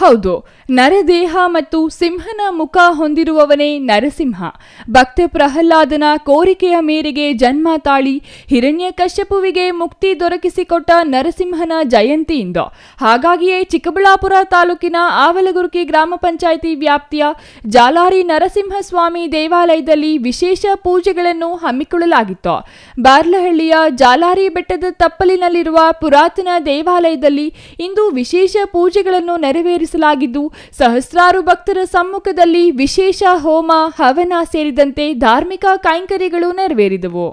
ಹೌದು, ನರದೇಹ ಮತ್ತು ಸಿಂಹನ ಮುಖ ಹೊಂದಿರುವವನೇ ನರಸಿಂಹ. ಭಕ್ತ ಪ್ರಹ್ಲಾದನ ಕೋರಿಕೆಯ ಮೇರೆಗೆ ಜನ್ಮ ತಾಳಿ ಹಿರಣ್ಯಕಶ್ಯಪುವಿಗೆ ಮುಕ್ತಿ ದೊರಕಿಸಿಕೊಟ್ಟ ನರಸಿಂಹನ ಜಯಂತಿಯಿಂದ. ಹಾಗಾಗಿಯೇ ಚಿಕ್ಕಬಳ್ಳಾಪುರ ತಾಲೂಕಿನ ಆವಲಗುರ್ಕಿ ಗ್ರಾಮ ಪಂಚಾಯಿತಿ ವ್ಯಾಪ್ತಿಯ ಜಾಲಾರಿ ನರಸಿಂಹಸ್ವಾಮಿ ದೇವಾಲಯದಲ್ಲಿ ವಿಶೇಷ ಪೂಜೆಗಳನ್ನು ಹಮ್ಮಿಕೊಳ್ಳಲಾಗಿತ್ತು. ಬಾರ್ಲಹಳ್ಳಿಯ ಜಾಲಾರಿ ಬೆಟ್ಟದ ತಪ್ಪಲಿನಲ್ಲಿರುವ ಪುರಾತನ ದೇವಾಲಯದಲ್ಲಿ ಇಂದು ವಿಶೇಷ ಪೂಜೆಗಳನ್ನು ನೆರವೇರಿಸಲಾಗಿದ್ದು, ಸಹಸ್ರಾರು ಭಕ್ತರ ಸಮ್ಮುಖದಲ್ಲಿ ವಿಶೇಷ ಹೋಮ, ಹವನ ಸೇರಿದಂತೆ ಧಾರ್ಮಿಕ ಕೈಂಕರ್ಯಗಳು ನೆರವೇರಿದವು.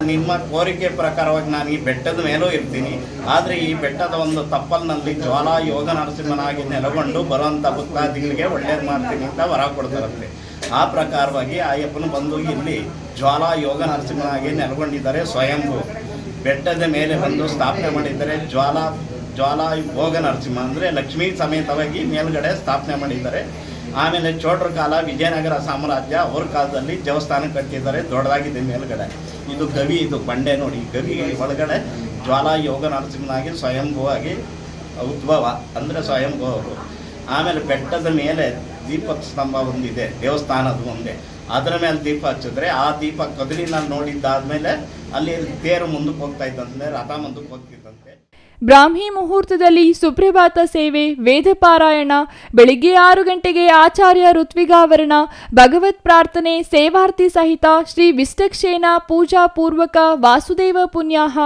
ನಿಮ್ಮ ಕೋರಿಕೆ ಪ್ರಕಾರವಾಗಿ ನಾನು ಈ ಬೆಟ್ಟದ ಮೇಲೂ ಇರ್ತೀನಿ. ಆದರೆ ಈ ಬೆಟ್ಟದ ಒಂದು ತಪ್ಪಲಿನಲ್ಲಿ ಜ್ವಾಲಾ ಯೋಗ ನರಸಿಂಹನಾಗಿ ನೆಲೆಗೊಂಡು ಬರುವಂಥ ಭಕ್ತಾದಿಗಳಿಗೆ ಒಳ್ಳೇದು ಮಾಡ್ತೀನಿ ಅಂತ ವರ ಕೊಡ್ತಾರಂತೆ. ಆ ಪ್ರಕಾರವಾಗಿ ಅಯ್ಯಪ್ಪನು ಬಂದು ಇಲ್ಲಿ ಜ್ವಾಲಾ ಯೋಗ ನರಸಿಂಹನಾಗಿ ನೆಲೆಗೊಂಡಿದ್ದಾರೆ. ಸ್ವಯಂಭೂ ಬೆಟ್ಟದ ಮೇಲೆ ಬಂದು ಸ್ಥಾಪನೆ ಮಾಡಿದ್ದಾರೆ. ಜ್ವಾಲಾ ಯೋಗ ನರಸಿಂಹ ಅಂದರೆ ಲಕ್ಷ್ಮೀ ಸಮೇತವಾಗಿ ಮೇಲ್ಗಡೆ ಸ್ಥಾಪನೆ ಮಾಡಿದ್ದಾರೆ. ಆಮೇಲೆ ಚೋಳರ ಕಾಲ ವಿಜಯನಗರ ಸಾಮ್ರಾಜ್ಯ ಅವ್ರ ಕಾಲದಲ್ಲಿ ದೇವಸ್ಥಾನ ಕಟ್ಟಿದ್ದಾರೆ, ದೊಡ್ಡದಾಗಿದೆ ಮೇಲ್ಗಡೆ. ಇದು ಗವಿ, ಇದು ಬಂಡೆ ನೋಡಿ. ಗವಿ ಒಳಗಡೆ ಜ್ವಾಲಾ ಯೋಗ ನರಸಿಂಹನಾಗಿ ಸ್ವಯಂಭೂವಾಗಿ ಉದ್ಭವ ಅಂದರೆ ಸ್ವಯಂಭೂ ಅವರು. ಆಮೇಲೆ ಬೆಟ್ಟದ ಮೇಲೆ ದೀಪದ ಸ್ತಂಭ ಒಂದಿದೆ, ದೇವಸ್ಥಾನದ ಮುಂದೆ. ಅದರ ಮೇಲೆ ದೀಪ ಹಚ್ಚಿದ್ರೆ ಆ ದೀಪ ಕದಲಿನಲ್ಲಿ ನೋಡಿದ್ದಾದ್ಮೇಲೆ ಅಲ್ಲಿ ತೇರು ಮುಂದಕ್ಕೆ ಹೋಗ್ತಾ ಇದ್ದಂತೆ, ರಥ ಮುಂದಕ್ಕೆ ಹೋಗ್ತಿದ್ದಂತೆ. ಬ್ರಾಹ್ಮಿ ಮುಹೂರ್ತದಲ್ಲಿ ಸುಪ್ರಭಾತ ಸೇವೆ, ವೇದ ಪಾರಾಯಣ, ಬೆಳಿಗ್ಗೆ 6 ಗಂಟೆಗೆ ಆಚಾರ್ಯ ಋತ್ವಿಗಾವರಣ, ಭಗವತ್ ಪ್ರಾರ್ಥನೆ, ಸೇವಾರ್ತಿ ಸಹಿತ ಶ್ರೀ ವಿಷ್ಟಕ್ಷೇನ ಪೂಜಾ ಪೂರ್ವಕ ವಾಸುದೇವ ಪುಣ್ಯಾಹ,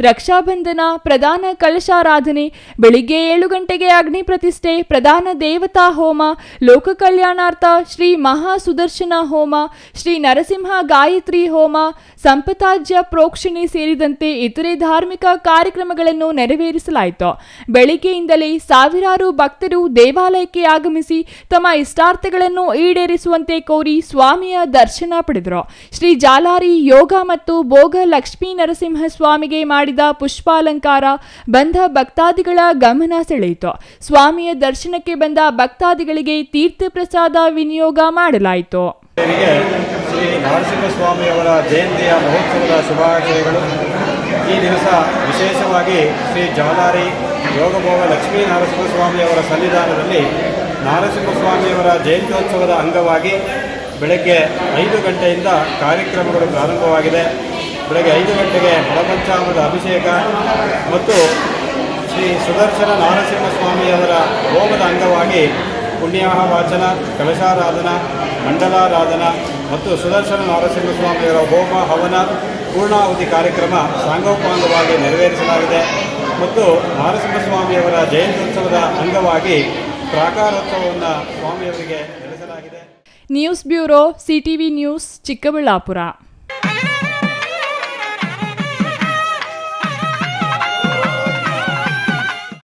ರಕ್ಷಾಬಂಧನ, ಪ್ರಧಾನ ಕಲಶಾರಾಧನೆ, ಬೆಳಿಗ್ಗೆ 7 ಗಂಟೆಗೆ ಅಗ್ನಿ ಪ್ರತಿಷ್ಠೆ, ಪ್ರಧಾನ ದೇವತಾ ಹೋಮ, ಲೋಕ ಕಲ್ಯಾಣಾರ್ಥ ಶ್ರೀ ಮಹಾ ಸುದರ್ಶನ ಹೋಮ, ಶ್ರೀ ನರಸಿಂಹ ಗಾಯತ್ರಿ ಹೋಮ, ಸಂಪತಾಜ್ಯ ಪ್ರೋಕ್ಷಣೆ ಸೇರಿದಂತೆ ಇತರೆ ಧಾರ್ಮಿಕ ಕಾರ್ಯಕ್ರಮಗಳನ್ನು ನೆರವೇರಿಸಲಾಯಿತು. ಬೆಳಿಗ್ಗೆಯಿಂದಲೇ ಸಾವಿರಾರು ಭಕ್ತರು ದೇವಾಲಯಕ್ಕೆ ಆಗಮಿಸಿ ತಮ್ಮ ಇಷ್ಟಾರ್ಥಗಳನ್ನು ಈಡೇರಿಸುವಂತೆ ಕೋರಿ ಸ್ವಾಮಿಯ ದರ್ಶನ ಪಡೆದರು. ಶ್ರೀ ಜಾಲಾರಿ ಯೋಗ ಮತ್ತು ಭೋಗ ಲಕ್ಷ್ಮೀ ನರಸಿಂಹ ಸ್ವಾಮಿಗೆ ಮಾಡಿದ ಪುಷ್ಪಾಲಂಕಾರ ಬಂದ ಭಕ್ತಾದಿಗಳ ಗಮನ ಸೆಳೆಯಿತು. ಸ್ವಾಮಿಯ ದರ್ಶನಕ್ಕೆ ಬಂದ ಭಕ್ತಾದಿಗಳಿಗೆ ತೀರ್ಥ ಪ್ರಸಾದ ವಿನಿಯೋಗ ಮಾಡಲಾಯಿತು. ಶ್ರೀ ನರಸಿಂಹಸ್ವಾಮಿಯವರ ಜಯಂತಿಯ ಮಹೋತ್ಸವದ ಶುಭಾಶಯಗಳು. ಈ ದಿವಸ ವಿಶೇಷವಾಗಿ ಶ್ರೀ ಜಾಲಾರಿ ಯೋಗಭೋಗ ಲಕ್ಷ್ಮೀ ನರಸಿಂಹಸ್ವಾಮಿಯವರ ಸನ್ನಿಧಾನದಲ್ಲಿ ನರಸಿಂಹಸ್ವಾಮಿಯವರ ಜಯಂತ್ಯೋತ್ಸವದ ಅಂಗವಾಗಿ ಬೆಳಗ್ಗೆ 5 ಗಂಟೆಯಿಂದ ಕಾರ್ಯಕ್ರಮಗಳು ಪ್ರಾರಂಭವಾಗಿದೆ. ಬೆಳಗ್ಗೆ 5 ಗಂಟೆಗೆ ಮಲಪಂಚಾಮೃತ ಅಭಿಷೇಕ ಮತ್ತು ಶ್ರೀ ಸುದರ್ಶನ ನರಸಿಂಹಸ್ವಾಮಿಯವರ ಹೋಮದ ಅಂಗವಾಗಿ ಪುಣ್ಯಾಹ ವಾಚನ, ಕಲಶಾರಾಧನಾ, ಮಂಡಲಾರಾಧನ ಮತ್ತು ಸುದರ್ಶನ ನರಸಿಂಹಸ್ವಾಮಿಯವರ ಹೋಮ, ಹವನ, ಪೂರ್ಣಾಹುತಿ ಕಾರ್ಯಕ್ರಮ ಸಾಂಗೋಪಾಂಗವಾಗಿ ನೆರವೇರಿಸಲಾಗಿದೆ. ಮತ್ತು ನರಸಿಂಹಸ್ವಾಮಿಯವರ ಜಯಂತ್ಯೋತ್ಸವದ ಅಂಗವಾಗಿ ಪ್ರಾಕಾರೋತ್ಸವವನ್ನು ಸ್ವಾಮಿಯವರಿಗೆ ನಡೆಸಲಾಗಿದೆ. News bureau, CTV news, Chikkaballapur.